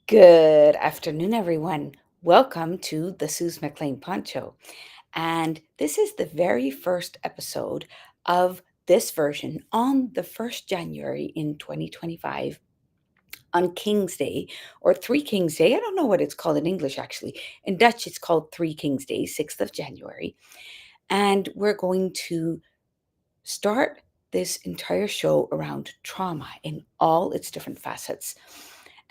Good afternoon, everyone. Welcome to the Suze Maclaine Pont Show. And this is the very first episode of this version on the 1st January in 2025 on King's Day or Three Kings Day. I don't know what it's called in English actually. In Dutch, it's called Three Kings Day, 6th of January. And we're going to start this entire show around trauma in all its different facets.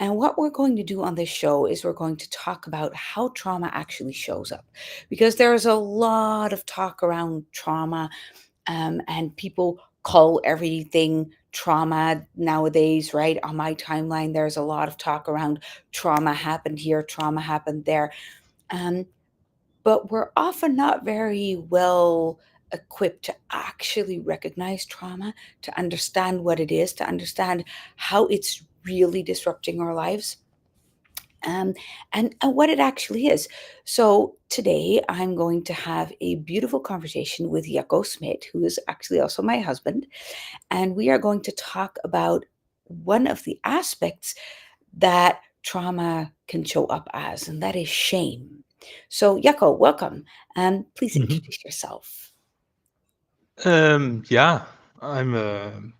And what we're going to do on this show is we're going to talk about how trauma actually shows up because there's a lot of talk around trauma, and people call everything trauma nowadays, right? On my timeline, there's a lot of talk around trauma happened here, trauma happened there. Um, but we're often not very well equipped to actually recognize trauma, to understand what it is, to understand how it's really disrupting our lives, um, and what it actually is. So today I'm going to have a beautiful conversation with Jaco Smit, who is actually also my husband, and we are going to talk about one of the aspects that trauma can show up as, and that is shame. So, Jaco, welcome. Please Mhm. introduce yourself. Yeah, I'm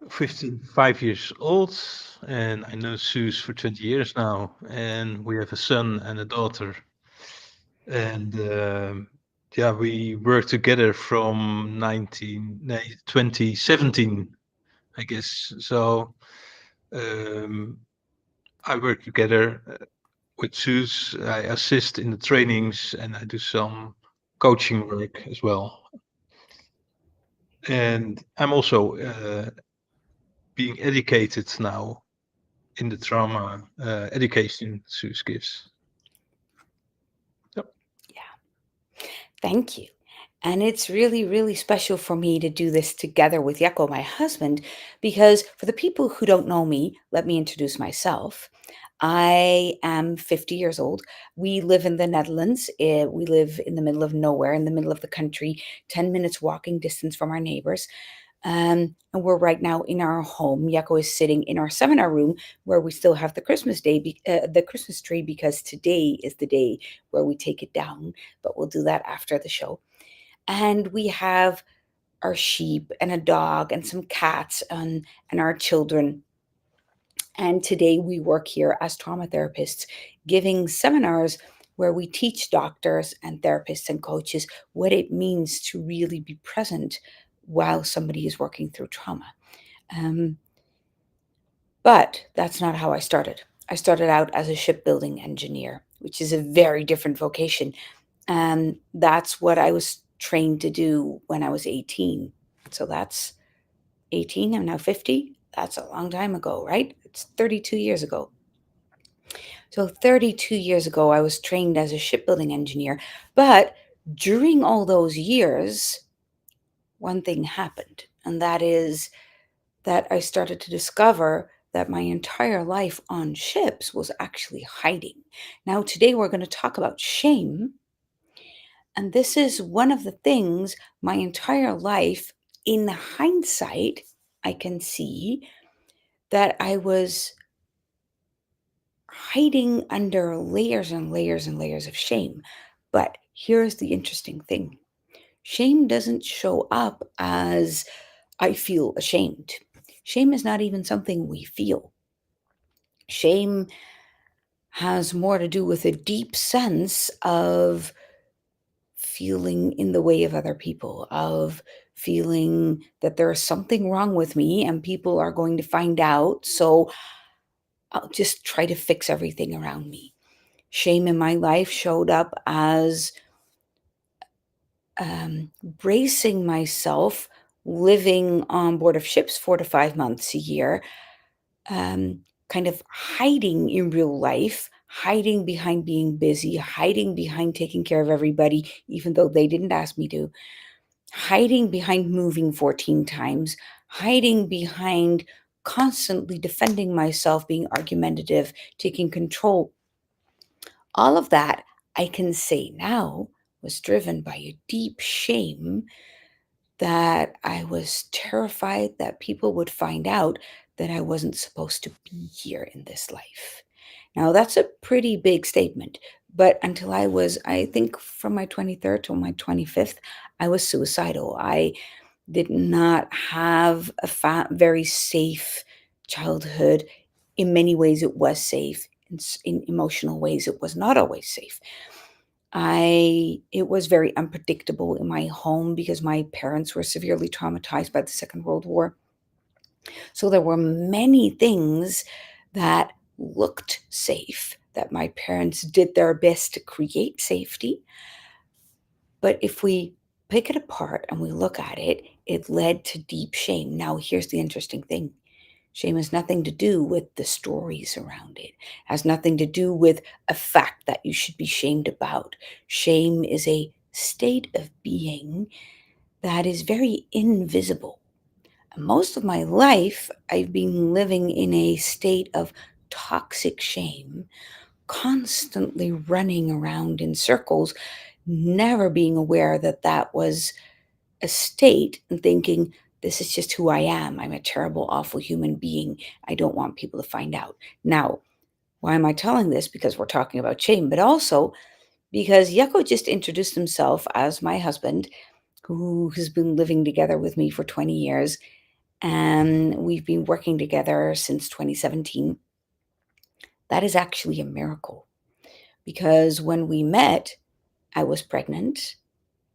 55 years old, and I know Suze for 20 years now, and we have a son and a daughter. And yeah, we worked together from 2017, I guess. So um, I work together with Suze. I assist in the trainings, and I do some coaching work as well. And I'm also being educated now in the trauma education Seuss gives. Yep. Yeah, thank you. And it's really, really special for me to do this together with Jaco, my husband, because for the people who don't know me, let me introduce myself. I am 50 years old. We live in the Netherlands. We live in the middle of nowhere, in the middle of the country, 10 minutes walking distance from our neighbors. And we're right now in our home. Jaco is sitting in our seminar room where we still have the the Christmas tree, because today is the day where we take it down. But we'll do that after the show. And we have our sheep and a dog and some cats and our children. And today we work here as trauma therapists, giving seminars where we teach doctors and therapists and coaches what it means to really be present while somebody is working through trauma. Um, but that's not how I started. I started out as a shipbuilding engineer, which is a very different vocation. And that's what I was trained to do when I was 18. So that's 18. I'm now 50. That's a long time ago, right? It's 32 years ago. So 32 years ago, I was trained as a shipbuilding engineer. But during all those years, one thing happened, and that is that I started to discover that my entire life on ships was actually hiding. Now, today we're going to talk about shame. And this is one of the things my entire life, in hindsight, I can see that I was hiding under layers and layers and layers of shame. But here's the interesting thing: shame doesn't show up as I feel ashamed. Shame is not even something we feel. Shame has more to do with a deep sense of feeling in the way of other people, of feeling that there is something wrong with me and people are going to find out. So I'll just try to fix everything around me. Shame in my life showed up as bracing myself, living on board of ships 4 to 5 months a year, um, kind of hiding in real life, hiding behind being busy, hiding behind taking care of everybody, even though they didn't ask me to, hiding behind moving 14 times, hiding behind constantly defending myself, being argumentative, taking control. All of that, I can say now, was driven by a deep shame that I was terrified that people would find out that I wasn't supposed to be here in this life. Now, that's a pretty big statement, but until I was, I think from my 23rd till my 25th, I was suicidal. I did not have a very safe childhood. In many ways, it was safe. In emotional ways, it was not always safe. I It was very unpredictable in my home because my parents were severely traumatized by the Second World War. So there were many things that looked safe, that my parents did their best to create safety. But if we pick it apart and we look at it, it led to deep shame. Now, here's the interesting thing. Shame has nothing to do with the stories around it, has nothing to do with a fact that you should be shamed about. Shame is a state of being that is very invisible. And most of my life, I've been living in a state of toxic shame, constantly running around in circles, never being aware that that was a state and thinking, this is just who I am. I'm a terrible, awful human being. I don't want people to find out. Now, why am I telling this? Because we're talking about shame, but also because Yucko just introduced himself as my husband, who has been living together with me for 20 years. And we've been working together since 2017. That is actually a miracle because when we met, I was pregnant.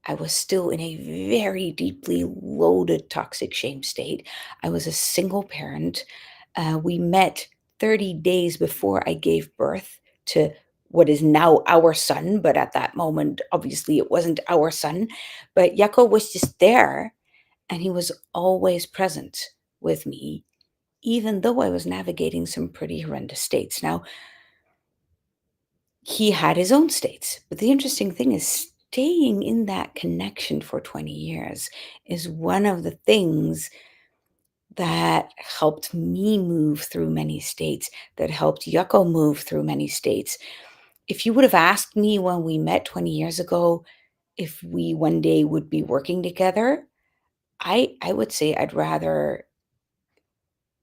I was still in a very deeply loaded toxic shame state. I was a single parent. We met 30 days before I gave birth to what is now our son, but at that moment, obviously, it wasn't our son. But Yako was just there, and he was always present with me, even though I was navigating some pretty horrendous states. Now, he had his own states. But the interesting thing is staying in that connection for 20 years is one of the things that helped me move through many states, that helped Yucko move through many states. If you would have asked me when we met 20 years ago if we one day would be working together, I would say I'd rather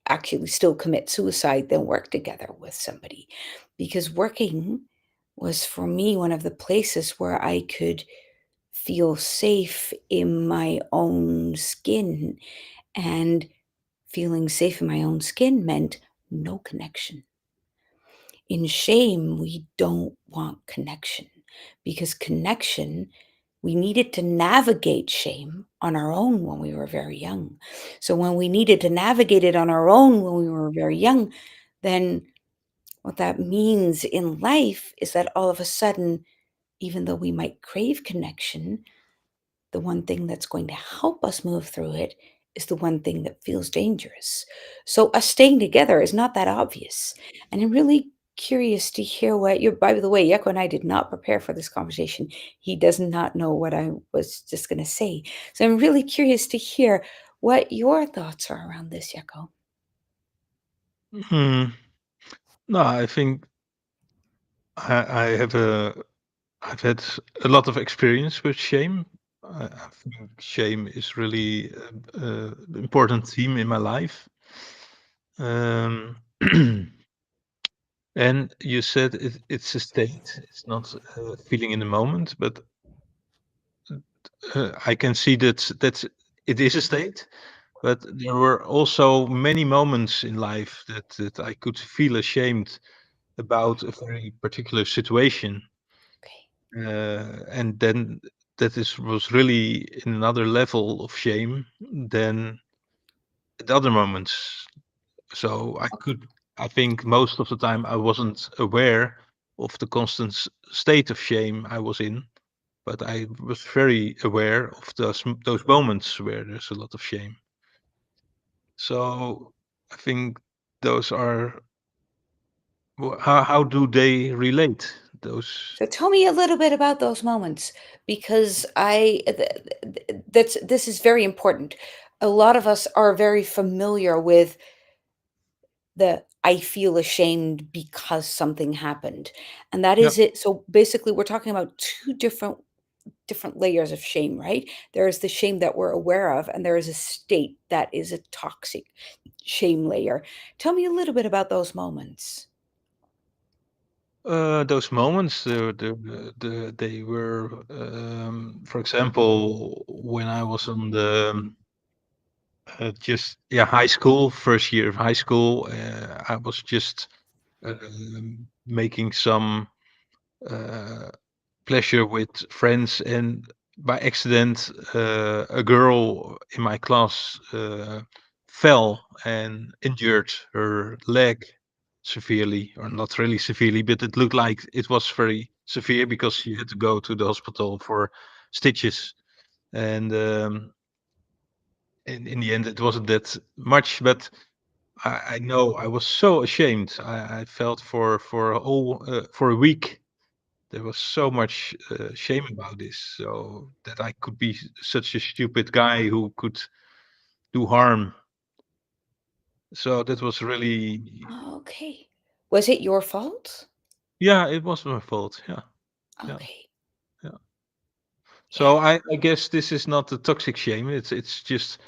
actually still commit suicide than work together with somebody, because working was for me one of the places where I could feel safe in my own skin. And feeling safe in my own skin meant no connection. In shame, we don't want connection because connection, we needed to navigate shame on our own when we were very young. So, when we needed to navigate it on our own when we were very young, then what that means in life is that all of a sudden, even though we might crave connection, the one thing that's going to help us move through it is the one thing that feels dangerous. So us staying together is not that obvious. And I'm really curious to hear what you're, by the way, Yeko and I did not prepare for this conversation. He does not know what I was just going to say. So I'm really curious to hear what your thoughts are around this, Yeko. Hmm. No, I think I have I've had a lot of experience with shame. I think shame is really an important theme in my life. Um, and you said it's a state. It's not a feeling in the moment, but I can see that it is a state. But there were also many moments in life that I could feel ashamed about a very particular situation. Okay. And then was really in another level of shame than at other moments. So I think most of the time I wasn't aware of the constant state of shame I was in, but I was very aware of those moments where there's a lot of shame. So I think those are how do they relate? Those So tell me a little bit about those moments because that's this is very important. A lot of us are very familiar with the I feel ashamed because something happened. And that yeah. is it. So basically we're talking about two different layers of shame, right? There is the shame that we're aware of and there is a state that is a toxic shame layer. Tell me a little bit about those moments. Those moments, they were, for example, when I was on the just yeah high school, first year of high school. I was just making some uh, pleasure with friends, and by accident, a girl in my class fell and injured her leg severely, or not really severely, but it looked like it was very severe because she had to go to the hospital for stitches. And in the end, it wasn't that much, but I know I was so ashamed. I felt for a whole for a week there was so much shame about this, so that I could be such a stupid guy who could do harm. So that was really, Okay. Was it your fault? yeah, it was my fault. Yeah, yeah, Okay. yeah. Yeah. So I guess this is not a toxic shame. It's just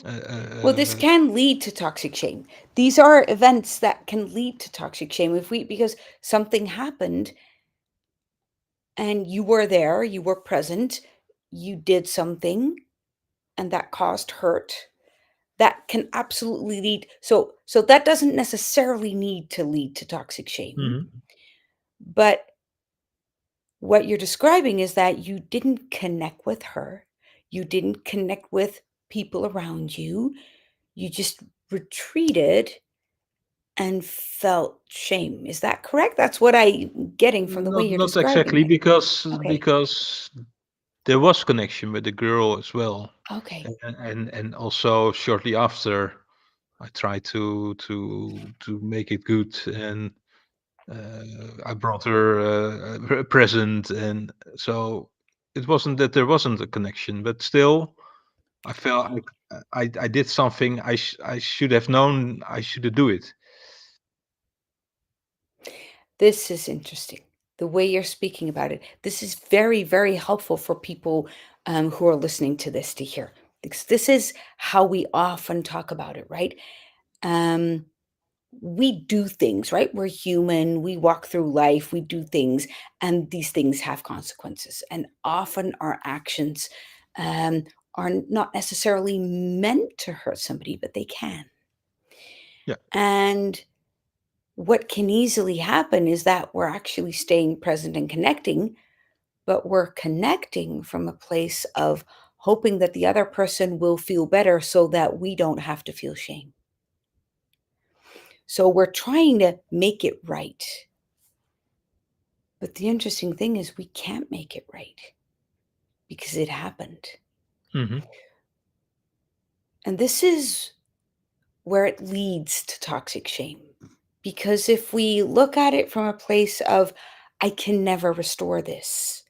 uh, Well, this uh, can lead to toxic shame. These are events that can lead to toxic shame if we because something happened and you were there, you were present, you did something and that caused hurt. That can absolutely lead so that doesn't necessarily need to lead to toxic shame, mhm. but what you're describing is that you didn't connect with her. You didn't connect with people around you. You just retreated and felt shame. Is that correct? That's what I'm getting from the way you're Not describing exactly, it. Okay. because there was connection with the girl as well, Okay. and also shortly after I tried to make it good, and I brought her a present, and so it wasn't that there wasn't a connection, but still, I felt I did something I should have known I should do it. This is interesting. The way you're speaking about it. This is very, very helpful for people who are listening to this to hear. Because this is how we often talk about it, right? Um, we do things, right? We're human. We walk through life. We do things, and these things have consequences. And often our actions um, are not necessarily meant to hurt somebody, but they can. Yeah. And what can easily happen is that we're actually staying present and connecting, but we're connecting from a place of hoping that the other person will feel better so that we don't have to feel shame. So we're trying to make it right. But the interesting thing is we can't make it right because it happened. Hmm. And this is where it leads to toxic shame. Because if we look at it from a place of, I can never restore this,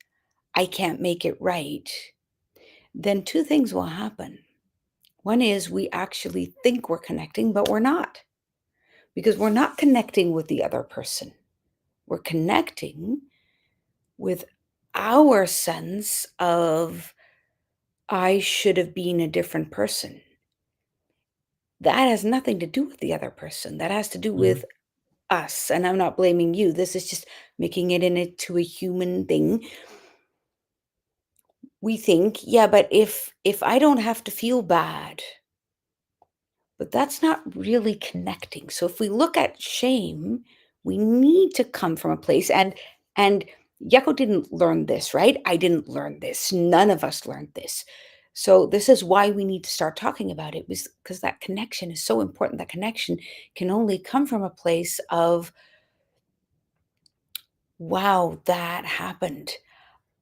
I can't make it right, then two things will happen. One is we actually think we're connecting, but we're not because we're not connecting with the other person. We're connecting with our sense of, I should have been a different person. That has nothing to do with the other person. That has to do Hmm. with us. And I'm not blaming you. This is just making it into a human thing. We think, yeah, but if I don't have to feel bad, but that's not really connecting. So if we look at shame, we need to come from a place and Yeko didn't learn this, right? I didn't learn this. None of us learned this. So this is why we need to start talking about it because that connection is so important. That connection can only come from a place of, wow, that happened.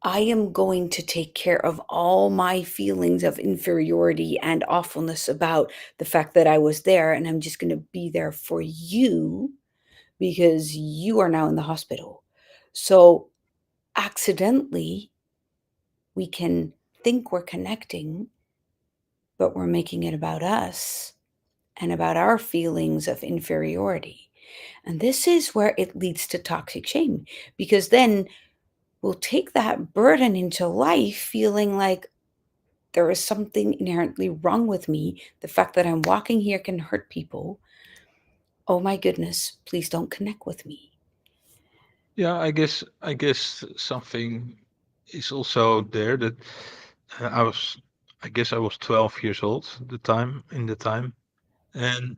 I am going to take care of all my feelings of inferiority and awfulness about the fact that I was there, and I'm just going to be there for you because you are now in the hospital. So, accidentally, we can think we're connecting, but we're making it about us and about our feelings of inferiority. And this is where it leads to toxic shame because then we'll take that burden into life feeling like, there is something inherently wrong with me. The fact that I'm walking here can hurt people. Oh my goodness, please don't connect with me. Yeah, I guess something is also there that I was I guess I was 12 years old at the time, and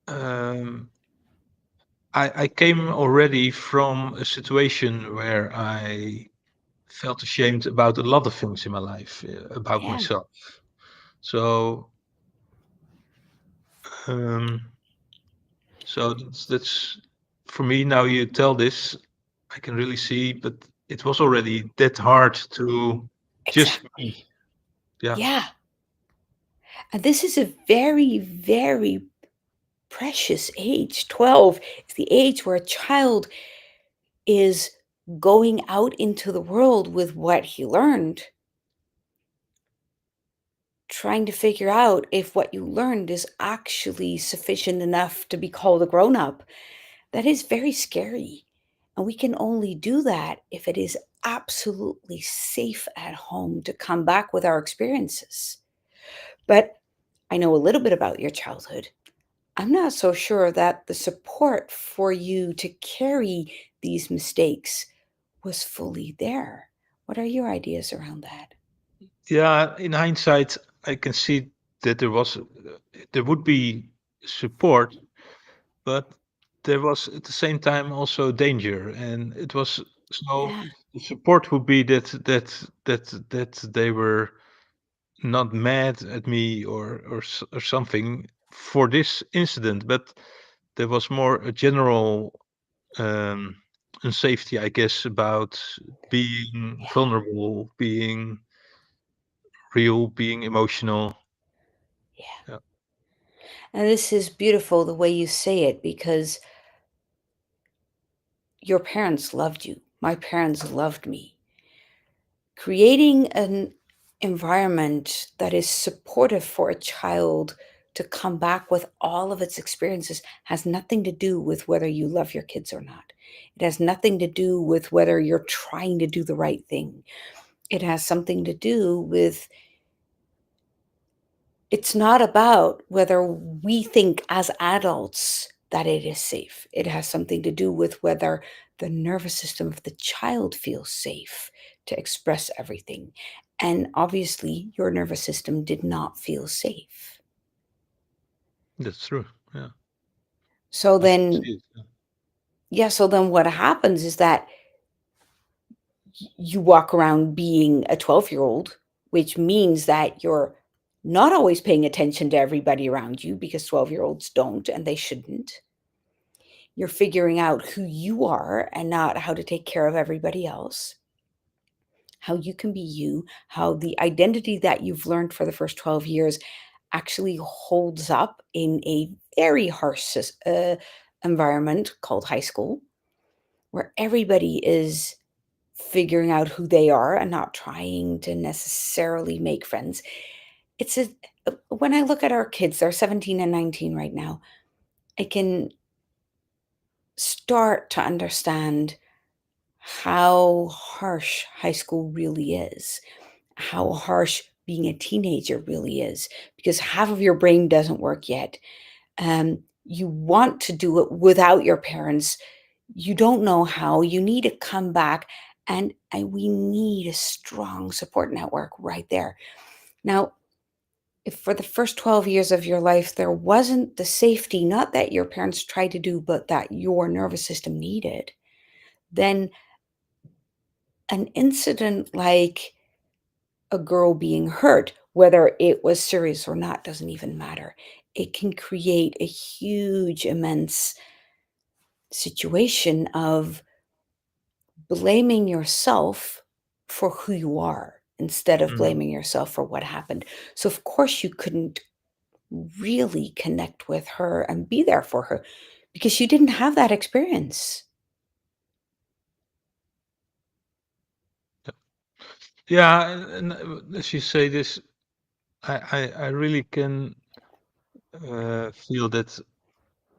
um, I came already from a situation where I felt ashamed about a lot of things in my life, about Yeah, myself. So um, that's for me. Now you tell this, I can really see, but it was already that hard to just exactly. be. Yeah. Yeah. And this is a very, very precious age. 12 is the age where a child is going out into the world with what he learned, trying to figure out if what you learned is actually sufficient enough to be called a grown up. That is very scary. And we can only do that if it is absolutely safe at home to come back with our experiences. But I know a little bit about your childhood. I'm not so sure that the support for you to carry these mistakes was fully there. What are your ideas around that? Yeah, in hindsight, I can see that there would be support, but there was at the same time also danger, and it was so Yeah, the support would be that they were not mad at me or something for this incident, but there was more a general um, unsafety, I guess, about being yeah. vulnerable, being real, being emotional. Yeah. Yeah. And this is beautiful the way you say it because your parents loved you. My parents loved me. Creating an environment that is supportive for a child to come back with all of its experiences has nothing to do with whether you love your kids or not. It has nothing to do with whether you're trying to do the right thing. It has something to do with it's not about whether we think as adults that it is safe. It has something to do with whether the nervous system of the child feels safe to express everything. And obviously, your nervous system did not feel safe. That's true. Yeah, So I can then, see it. Yeah. yeah, so then what happens is that you walk around being a 12-year-old, which means that you're not always paying attention to everybody around you because 12-year-olds don't and they shouldn't. You're figuring out who you are and not how to take care of everybody else, how you can be you, how the identity that you've learned for the first 12 years actually holds up in a very harsh environment called high school, where everybody is figuring out who they are and not trying to necessarily make friends. It's a when I look at our kids, they're 17 and 19 right now, I can start to understand how harsh high school really is, how harsh being a teenager really is, because half of your brain doesn't work yet. You want to do it without your parents. You don't know how. You need to come back, and we need a strong support network right there. Now, if for the first 12 years of your life there wasn't the safety, not that your parents tried to do, but that your nervous system needed, then an incident like a girl being hurt, whether it was serious or not, doesn't even matter. It can create a huge, immense situation of blaming yourself for who you are instead of Mhm. blaming yourself for what happened. So, of course, you couldn't really connect with her and be there for her because you didn't have that experience. Yeah, and as you say this, I really can feel that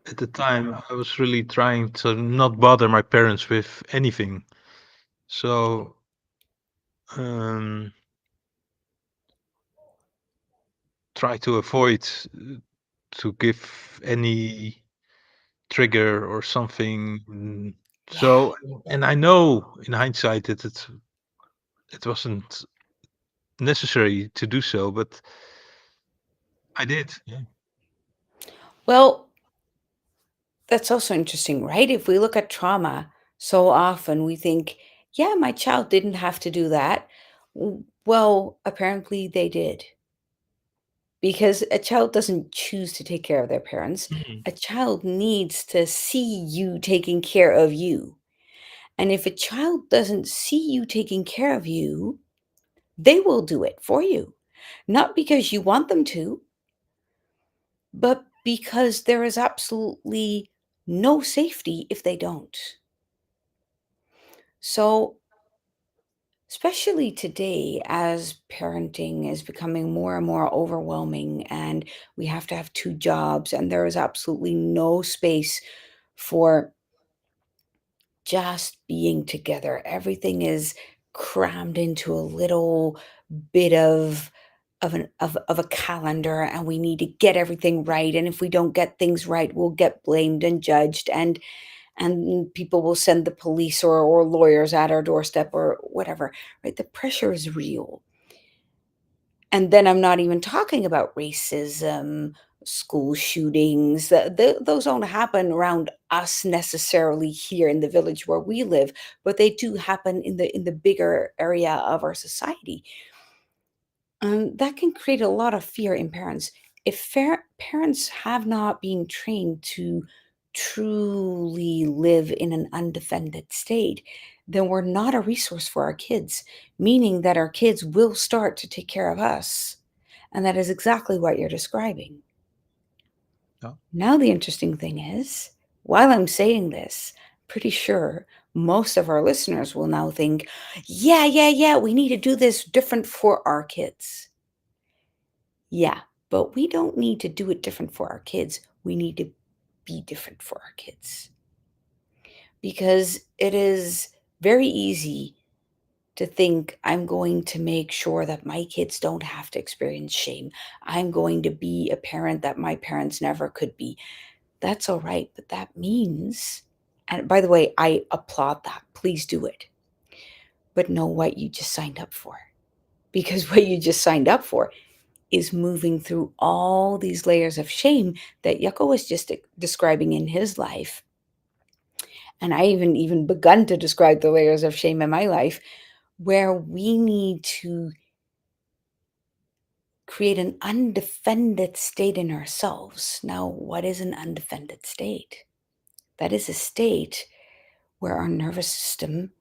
at the time I was really trying to not bother my parents with anything. So um, try to avoid to give any trigger or something Yeah. So, and I know in hindsight that it wasn't necessary to do so, but I did. Yeah. Well, that's also interesting, right? If we look at trauma, so often we think, yeah, my child didn't have to do that. Well, apparently they did. Because a child doesn't choose to take care of their parents. Mhm. A child needs to see you taking care of you. And if a child doesn't see you taking care of you, they will do it for you. Not because you want them to, but because there is absolutely no safety if they don't. So, especially today, as parenting is becoming more and more overwhelming, and we have to have two jobs, and there is absolutely no space for just being together. Everything is crammed into a little bit of a calendar, and we need to get everything right, and if we don't get things right, we'll get blamed and judged, and people will send the police or lawyers at our doorstep or whatever, right? The pressure is real. And then I'm not even talking about racism, school shootings. Those don't happen around us necessarily here in the village where we live, but they do happen in the bigger area of our society. That can create a lot of fear in parents. If parents have not been trained to truly live in an undefended state, then we're not a resource for our kids, meaning that our kids will start to take care of us. And that is exactly what you're describing. Yeah. Now, the interesting thing is, while I'm saying this, pretty sure most of our listeners will now think, yeah, yeah, yeah, we need to do this different for our kids. Yeah, but we don't need to do it different for our kids. We need to be different for our kids because it is very easy to think I'm going to make sure that my kids don't have to experience shame. I'm going to be a parent that my parents never could be. That's all right, but that means, and by the way, I applaud that. Please do it. But know what you just signed up for. Because what you just signed up for is moving through all these layers of shame that Yucko was just describing in his life. And I even begun to describe the layers of shame in my life, where we need to create an undefended state in ourselves. Now, what is an undefended state? That is a state where our nervous system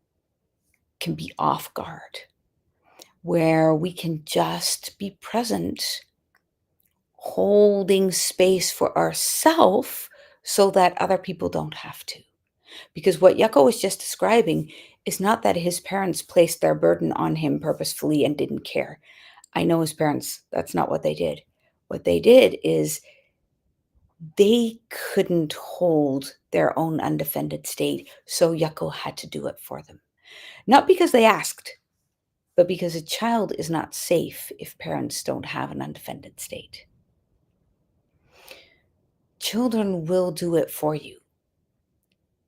can be off guard, where we can just be present, holding space for ourselves so that other people don't have to. Because what Yucko was just describing is not that his parents placed their burden on him purposefully and didn't care. I know his parents, that's not what they did. What they did is they couldn't hold their own undefended state, so Yucko had to do it for them. Not because they asked, but because a child is not safe if parents don't have an undefended state. Children will do it for you.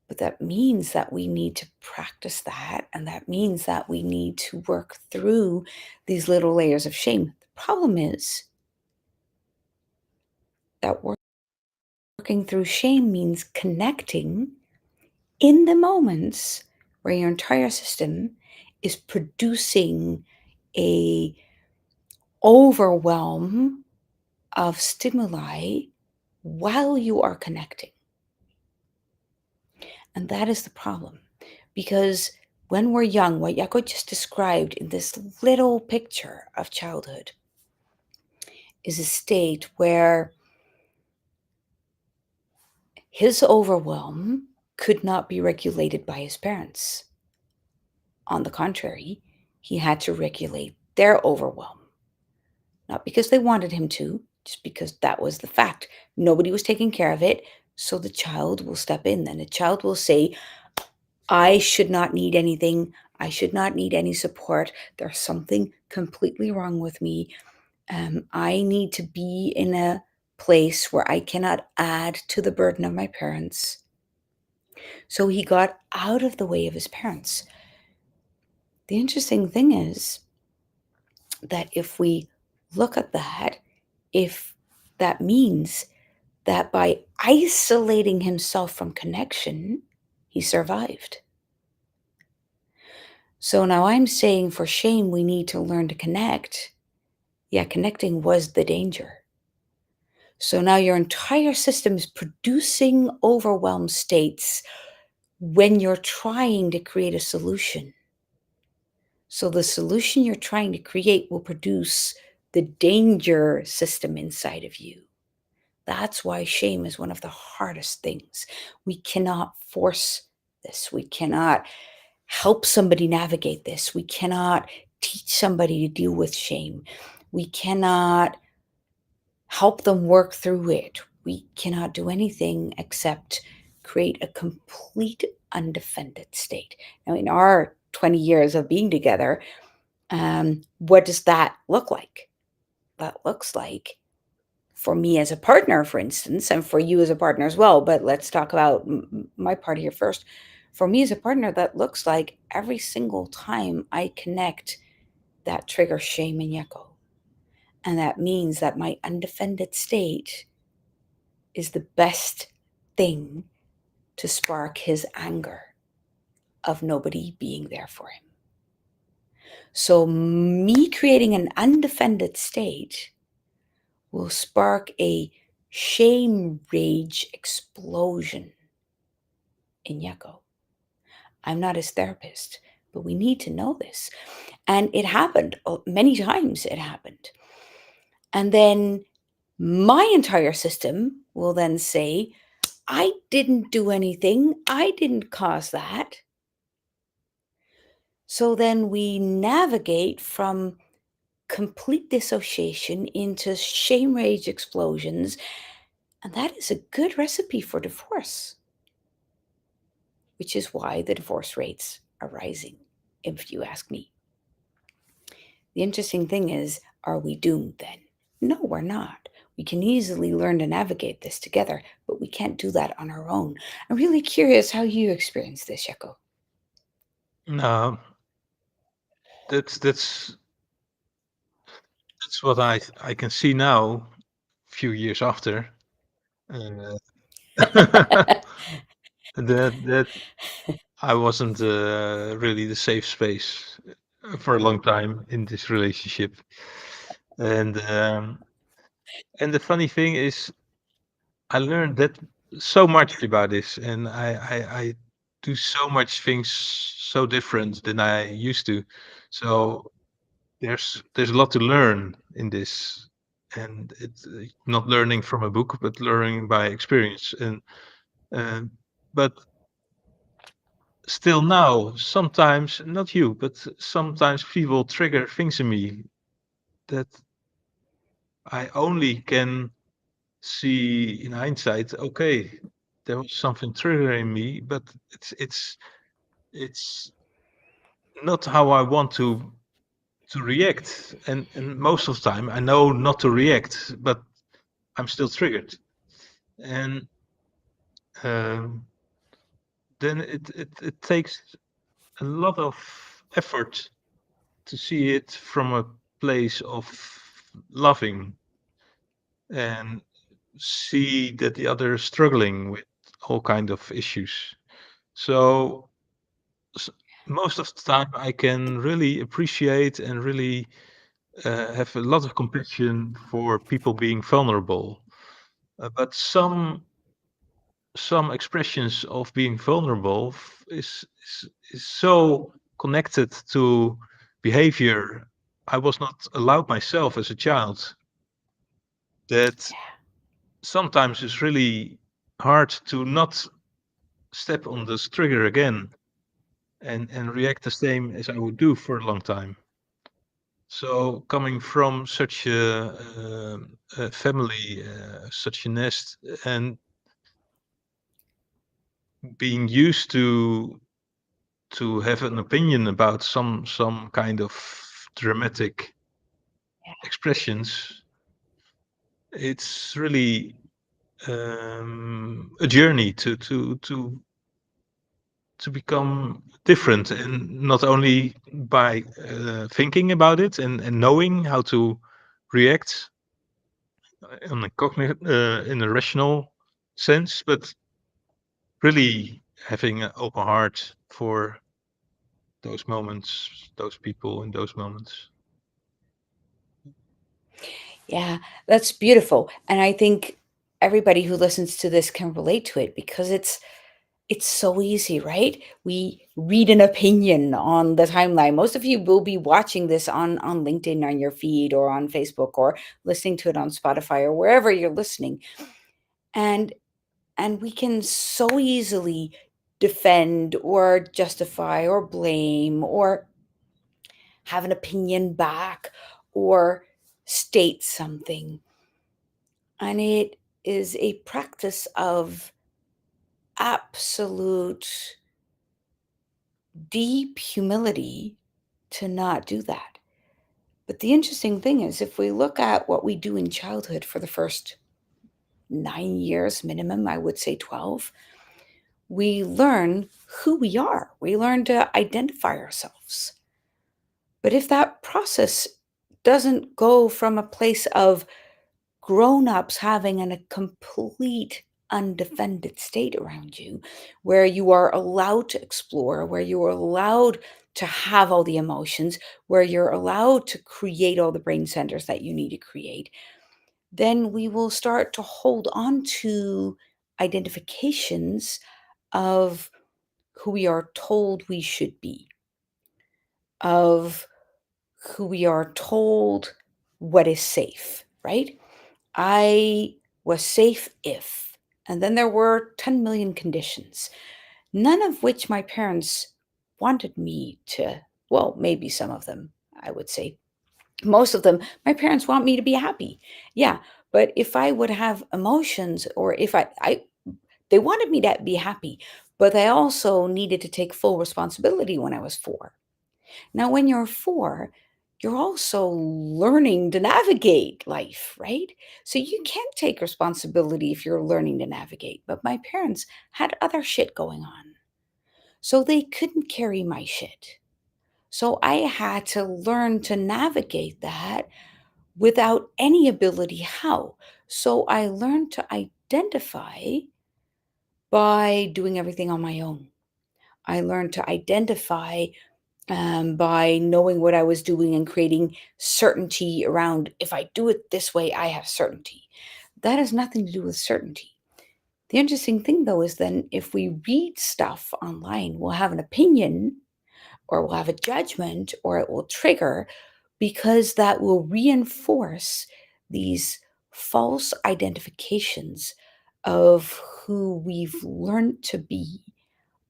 But that means that we need to practice that. And that means that we need to work through these little layers of shame. The problem is that working through shame means connecting in the moments where your entire system is producing a overwhelm of stimuli while you are connecting. And that is the problem. Because when we're young, what Yako just described in this little picture of childhood is a state where his overwhelm could not be regulated by his parents. On the contrary, he had to regulate their overwhelm. Not because they wanted him to, just because that was the fact. Nobody was taking care of it, so the child will step in. Then the child will say, I should not need anything. I should not need any support. There's something completely wrong with me. I need to be in a place where I cannot add to the burden of my parents. So he got out of the way of his parents. The interesting thing is that if we look at that, if that means that by isolating himself from connection, he survived. So now I'm saying for shame, we need to learn to connect. Yeah, connecting was the danger. So now your entire system is producing overwhelmed states when you're trying to create a solution. So the solution you're trying to create will produce the danger system inside of you. That's why shame is one of the hardest things. We cannot force this. We cannot help somebody navigate this. We cannot teach somebody to deal with shame. We cannot help them work through it. We cannot do anything except create a complete undefended state. Now, in our 20 years of being together, what does that look like? That looks like for me as a partner, for instance, and for you as a partner as well. But let's talk about my part here first. For me as a partner, that looks like every single time I connect, that triggers shame in Yeko. And that means that my undefended state is the best thing to spark his anger of nobody being there for him. So, me creating an undefended state will spark a shame rage explosion in Yeko. I'm not his therapist, but we need to know this. And it happened many times, it happened. And then my entire system will then say, I didn't do anything, I didn't cause that. So then we navigate from complete dissociation into shame rage explosions. And that is a good recipe for divorce, which is why the divorce rates are rising, if you ask me. The interesting thing is, are we doomed then? No, we're not. We can easily learn to navigate this together, but we can't do that on our own. I'm really curious how you experience this, Yeko. No, that's what I can see now, a few years after. Uh, that I wasn't really the safe space for a long time in this relationship, and the funny thing is, I learned that so much about this, and I do so much things so different than I used to. So there's a lot to learn in this, and it's not learning from a book, but learning by experience. And uh, but still now, sometimes not you, but sometimes people trigger things in me that I only can see in hindsight. Okay, there was something triggering me, but it's not how I want to react. And most of the time, I know not to react, but I'm still triggered. And um, then it takes a lot of effort to see it from a place of loving and see that the other is struggling with all kind of issues. So s- most of the time I can really appreciate and really have a lot of compassion for people being vulnerable. But some expressions of being vulnerable is so connected to behavior I was not allowed myself as a child, that sometimes it's really hard to not step on this trigger again and react the same as I would do for a long time. So coming from such a family, such a nest, and being used to have an opinion about some kind of dramatic expressions, it's really a journey to to become different, and not only by thinking about it and knowing how to react on a in a rational sense, but really having an open heart for those moments, those people in those moments. Yeah, that's beautiful. And I think everybody who listens to this can relate to it because it's so easy, right? We read an opinion on the timeline. Most of you will be watching this on LinkedIn on your feed or on Facebook or listening to it on Spotify or wherever you're listening. And and we can so easily defend or justify or blame or have an opinion back or state something. And it is a practice of absolute deep humility to not do that. But the interesting thing is, if we look at what we do in childhood for the first 9 years minimum, I would say 12, we learn who we are. We learn to identify ourselves. But if that process doesn't go from a place of grown-ups having a complete undefended state around you, where you are allowed to explore, where you are allowed to have all the emotions, where you're allowed to create all the brain centers that you need to create, then we will start to hold on to identifications of who we are told we should be, of who we are told what is safe, right? I was safe if. And then there were 10 million conditions, none of which my parents wanted me to, well, maybe some of them, I would say. Most of them, my parents want me to be happy. Yeah. But if I would have emotions or if they wanted me to be happy, but they also needed to take full responsibility when I was 4. Now, when you're 4, you're also learning to navigate life, right? So you can't take responsibility if you're learning to navigate. But my parents had other shit going on. So they couldn't carry my shit. So I had to learn to navigate that without any ability how. So I learned to identify by doing everything on my own. I learned to identify by knowing what I was doing and creating certainty around if I do it this way, I have certainty. That has nothing to do with certainty. The interesting thing, though, is then if we read stuff online, we'll have an opinion or we'll have a judgment or it will trigger because that will reinforce these false identifications of who we've learned to be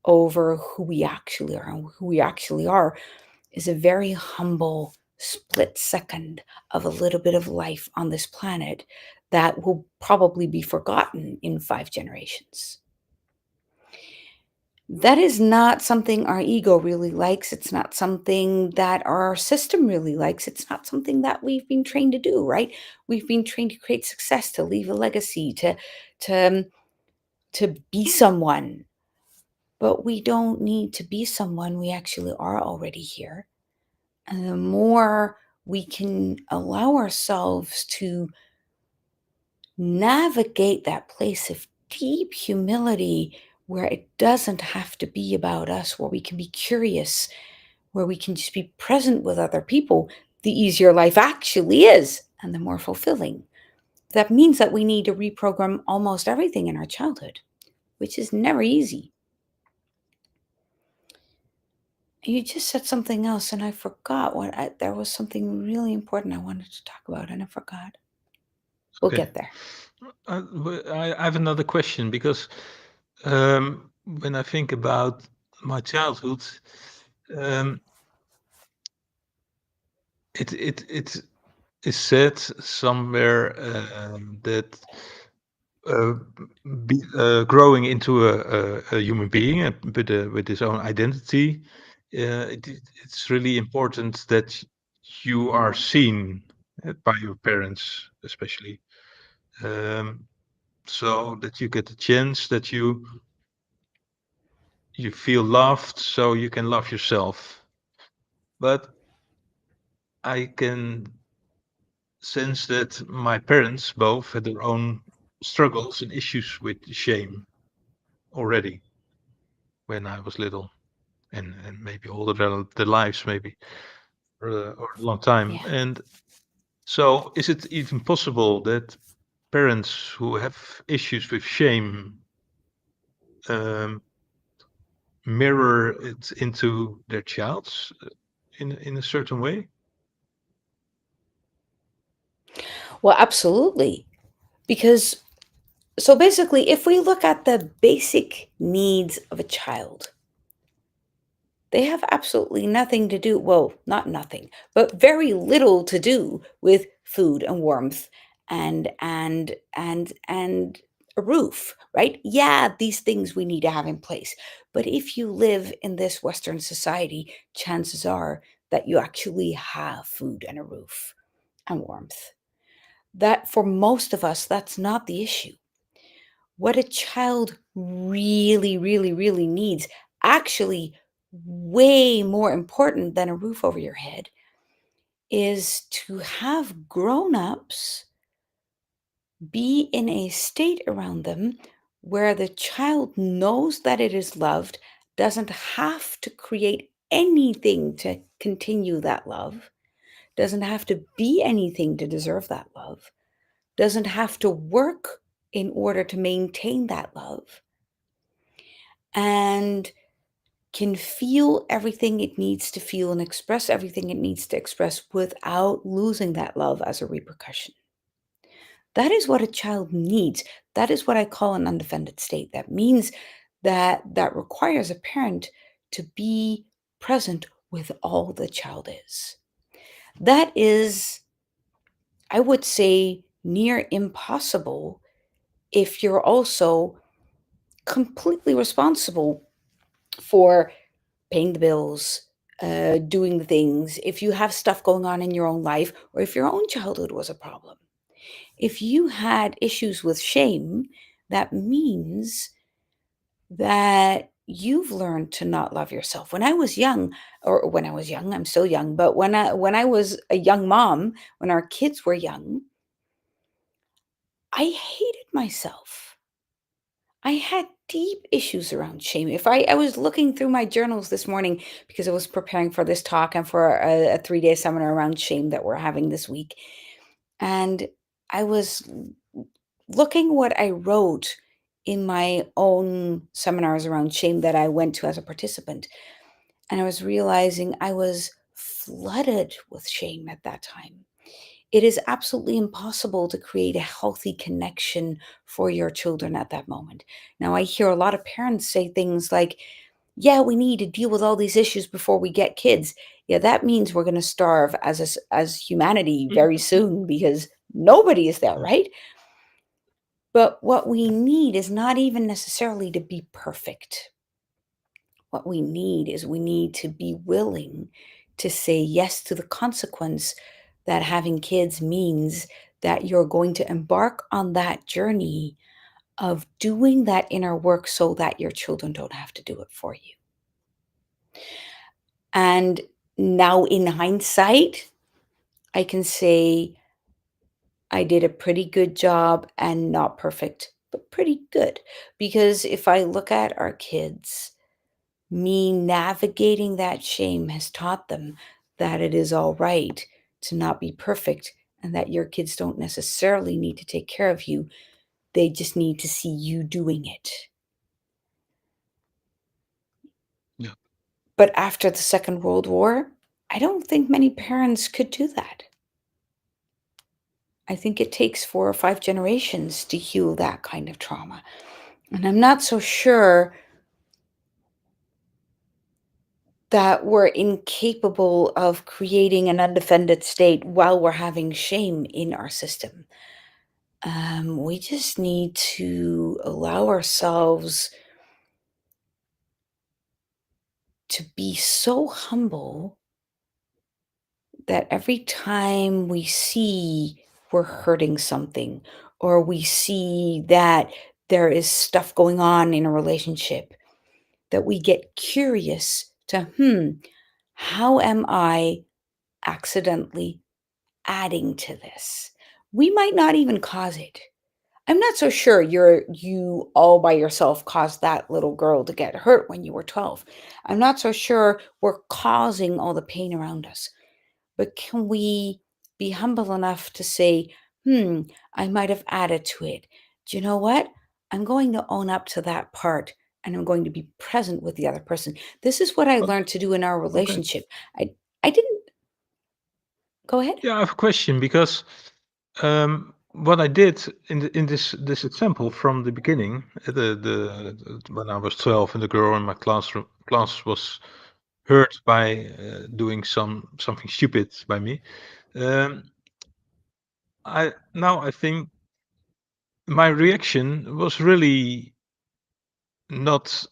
over who we actually are. And who we actually are is a very humble split second of a little bit of life on this planet that will probably be forgotten in 5 generations. That is not something our ego really likes. It's not something that our system really likes. It's not something that we've been trained to do, right? We've been trained to create success, to leave a legacy, to to be someone. But we don't need to be someone. We actually are already here. And the more we can allow ourselves to navigate that place of deep humility where it doesn't have to be about us, where we can be curious, where we can just be present with other people, the easier life actually is and the more fulfilling. That means that we need to reprogram almost everything in our childhood, which is never easy. You just said something else, and I forgot there was something really important I wanted to talk about, and I forgot. We'll Okay. get there. I have another question because when I think about my childhood, um, it is said somewhere that uh, growing into a human being with his own identity, it's really important that you are seen by your parents, especially, um, so that you get the chance that you you feel loved so you can love yourself. But I can sense that my parents both had their own struggles and issues with shame already when I was little, and maybe all of their lives, maybe, or a long time. Yeah. And so, is it even possible that parents who have issues with shame um, mirror it into their child's in a certain way? Well, absolutely. Because so basically, if we look at the basic needs of a child, they have absolutely nothing to do, well, not nothing, but very little to do with food and warmth and a roof, right? Yeah, these things we need to have in place. But if you live in this Western society, chances are that you actually have food and a roof and warmth. That for most of us, that's not the issue. What a child really, really, really needs, actually way more important than a roof over your head, is to have grown-ups be in a state around them where the child knows that it is loved, doesn't have to create anything to continue that love, doesn't have to be anything to deserve that love, doesn't have to work in order to maintain that love, and can feel everything it needs to feel and express everything it needs to express without losing that love as a repercussion. That is what a child needs. That is what I call an undefended state. That means that requires a parent to be present with all the child is. That is, I would say, near impossible if you're also completely responsible for paying the bills, doing the things, if you have stuff going on in your own life, or if your own childhood was a problem. If you had issues with shame, that means that you've learned to not love yourself. When I was young, or when I was young, I'm still young, but when I was a young mom, when our kids were young, I hated myself. I had deep issues around shame. If I was looking through my journals this morning because I was preparing for this talk and for a 3-day seminar around shame that we're having this week. And I was looking what I wrote in my own seminars around shame that I went to as a participant. And I was realizing I was flooded with shame at that time. It is absolutely impossible to create a healthy connection for your children at that moment. Now, I hear a lot of parents say things like, yeah, we need to deal with all these issues before we get kids. Yeah, that means we're going to starve as humanity very soon because nobody is there, right? But what we need is not even necessarily to be perfect. What we need is we need to be willing to say yes to the consequence that having kids means that you're going to embark on that journey of doing that inner work so that your children don't have to do it for you. And now, in hindsight, I can say I did a pretty good job, and not perfect, but pretty good. Because if I look at our kids, me navigating that shame has taught them that it is all right to not be perfect and that your kids don't necessarily need to take care of you. They just need to see you doing it. Yeah. But after the Second World War, I don't think many parents could do that. I think it takes 4 or 5 generations to heal that kind of trauma. And I'm not so sure that we're incapable of creating an undefended state while we're having shame in our system. We just need to allow ourselves to be so humble that every time we see we're hurting something, or we see that there is stuff going on in a relationship, that we get curious to, how am I accidentally adding to this? We might not even cause it. I'm not so sure you all by yourself caused that little girl to get hurt when you were 12. I'm not so sure we're causing all the pain around us. But can we be humble enough to say, hmm, I might have added to it. Do you know what? I'm going to own up to that part and I'm going to be present with the other person. This is what I O- learned to do in our Okay. relationship. I didn't go ahead. Yeah, I have a question because what I did in this example from the beginning, when I was 12 and the girl in my class was hurt by doing something stupid by me. Um, I think my reaction was really not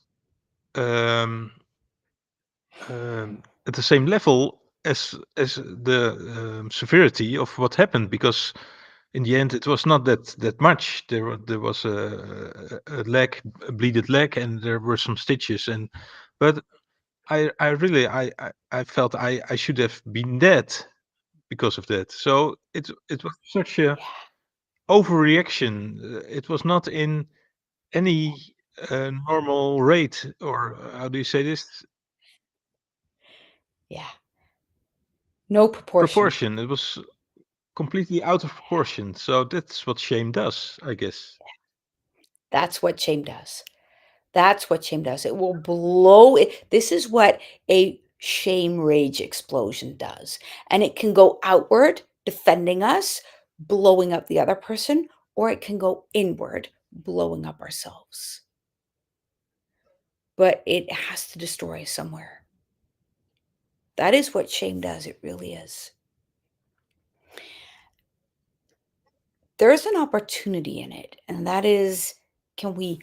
um, at the same level as the severity of what happened, because in the end it was not that much. There was a leg, a bleeded leg, and there were some stitches, and but I really I felt I should have been dead because of that. So it was such a Yeah, overreaction. It was not in any normal rate, or how do you say this? yeah. No proportion. Proportion. It was completely out of proportion. So that's what shame does, I guess. That's what shame does. That's what shame does. It will blow it. This is what a shame rage explosion does. And it can go outward, defending us, blowing up the other person, or it can go inward, blowing up ourselves. But it has to destroy us somewhere. That is what shame does. It really is. There's an opportunity in it, and that is, can we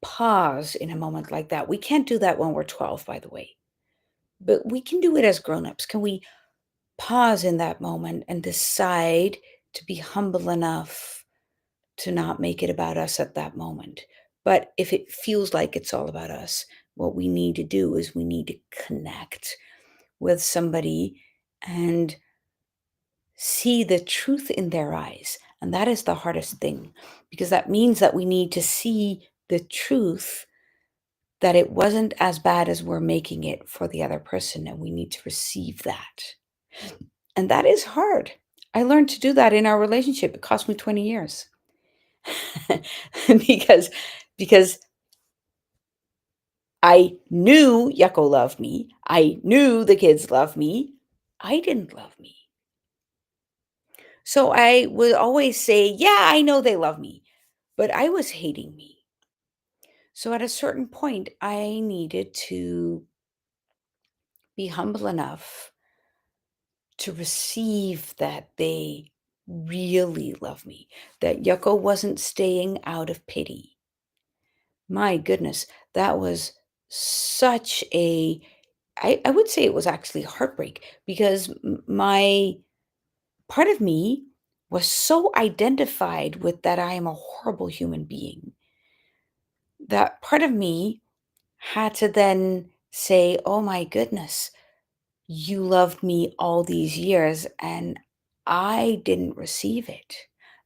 pause in a moment like that? We can't do that when we're 12, by the way, but we can do it as grown-ups. Can we pause in that moment and decide to be humble enough to not make it about us at that moment? But if it feels like it's all about us, what we need to do is we need to connect with somebody and see the truth in their eyes. And that is the hardest thing, because that means that we need to see the truth, that it wasn't as bad as we're making it for the other person. And we need to receive that. And that is hard. I learned to do that in our relationship. It cost me 20 years. because because I knew Yucko loved me. I knew the kids loved me. I didn't love me. So I would always say, "Yeah, I know they love me," but I was hating me. So at a certain point, I needed to be humble enough to receive that they really love me, that Yucko wasn't staying out of pity. My goodness, that was such a I would say it was actually heartbreak, because my part of me was so identified with that I am a horrible human being. That part of me had to then say, oh my goodness, you loved me all these years and I didn't receive it.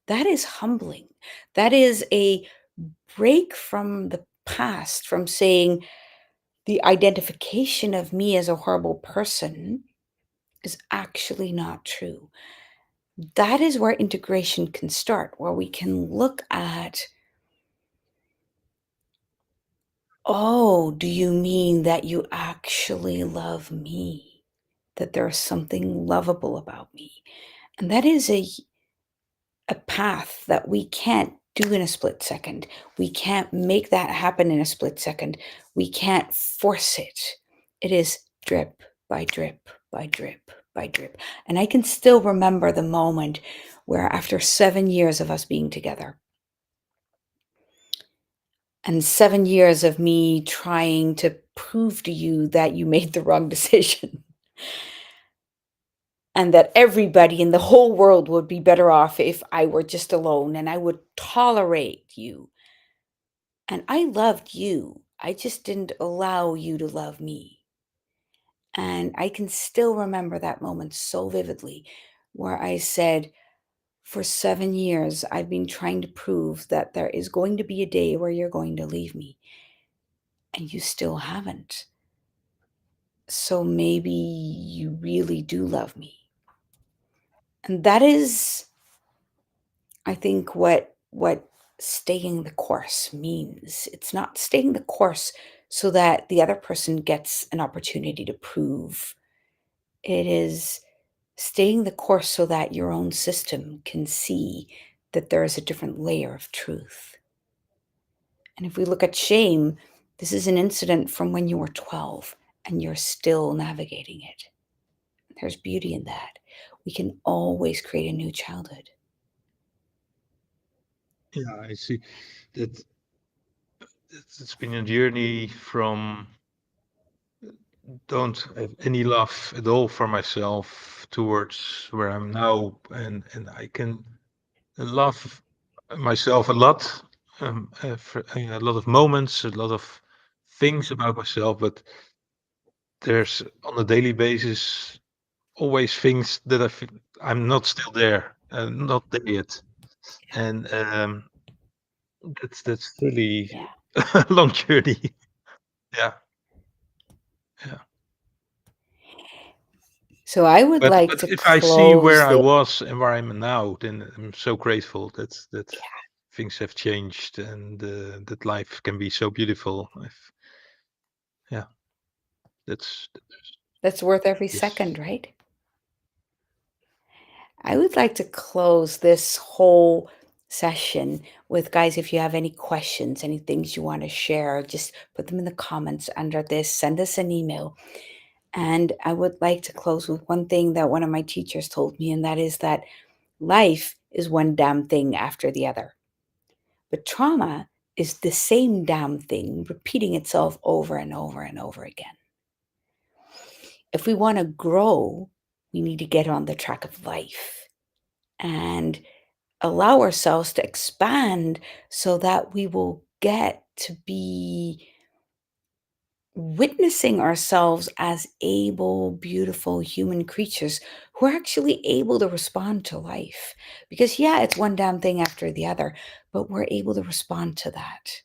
That is humbling. That is a break from the past, from saying the identification of me as a horrible person is actually not true. That is where integration can start, where we can look at, oh, do you mean that you actually love me? That there's something lovable about me? And that is a path that we can't do in a split second. We can't make that happen in a split second. We can't force it. It is drip by drip by drip by drip. And I can still remember the moment where, after 7 years of us being together and 7 years of me trying to prove to you that you made the wrong decision, and that everybody in the whole world would be better off if I were just alone and I would tolerate you. And I loved you. I just didn't allow you to love me. And I can still remember that moment so vividly where I said, for 7 years, I've been trying to prove that there is going to be a day where you're going to leave me, and you still haven't. So maybe you really do love me. And that is, I think, what staying the course means. It's not staying the course so that the other person gets an opportunity to prove. It is staying the course so that your own system can see that there is a different layer of truth. And if we look at shame, this is an incident from when you were 12 and you're still navigating it. There's beauty in that. We can always create a new childhood. Yeah, I see that it's been a journey from don't have any love at all for myself towards where I'm now, and I can love myself a lot, for a lot of moments, a lot of things about myself, but there's on a daily basis always things that I'm not still there, not there yet, and that's really Yeah. a long journey. Yeah, yeah. So I would like But to if I see where close I this. was and where I'm now, then I'm so grateful that things have changed and that life can be so beautiful. Yeah, that's That's worth every yes. second, right? I would like to close this whole session with, guys, if you have any questions, any things you want to share, just put them in the comments under this. Send us an email. And I would like to close with one thing that one of my teachers told me, and that is that life is one damn thing after the other. But trauma is the same damn thing repeating itself over and over and over again. If we want to grow, we need to get on the track of life and allow ourselves to expand so that we will get to be witnessing ourselves as able, beautiful human creatures who are actually able to respond to life. Because, yeah, it's one damn thing after the other, but we're able to respond to that.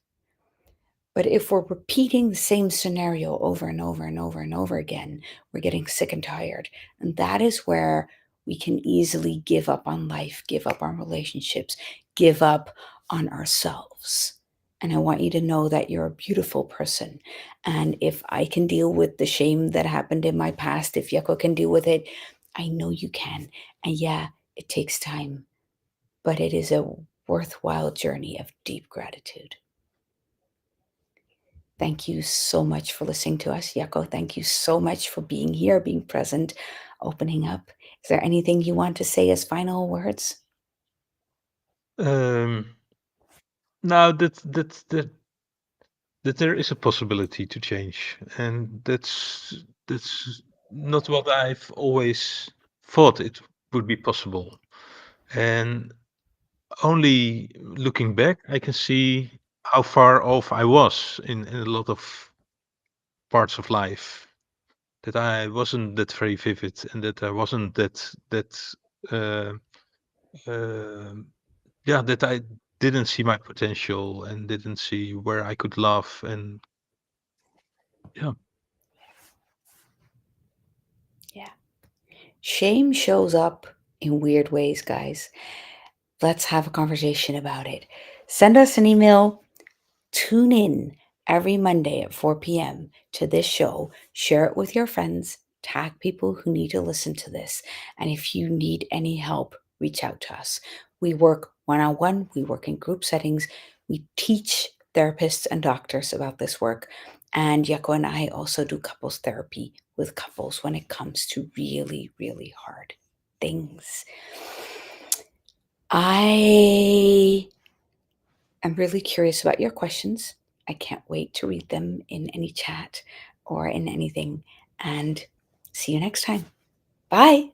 But if we're repeating the same scenario over and over and over and over again, we're getting sick and tired. And that is where we can easily give up on life, give up on relationships, give up on ourselves. And I want you to know that you're a beautiful person. And if I can deal with the shame that happened in my past, if Yeko can deal with it, I know you can. And yeah, it takes time, but it is a worthwhile journey of deep gratitude. Thank you so much for listening to us, Yako. Thank you so much for being here, being present, opening up. Is there anything you want to say as final words? Um, Now that there is a possibility to change, and that's not what I've always thought it would be possible. And only looking back, I can see how far off I was in a lot of parts of life. That I wasn't that very vivid, and that I wasn't that uh, um yeah, that I didn't see my potential and didn't see where I could love and yeah. Yeah. Shame shows up in weird ways, guys. Let's have a conversation about it. Send us an email. Tune in every Monday at 4 p.m. to this show. Share it with your friends. Tag people who need to listen to this. And if you need any help, reach out to us. We work one on one, we work in group settings. We teach therapists and doctors about this work. And Yako and I also do couples therapy with couples when it comes to really, really hard things. I I'm really curious about your questions. I can't wait to read them in any chat or in anything. And see you next time. Bye.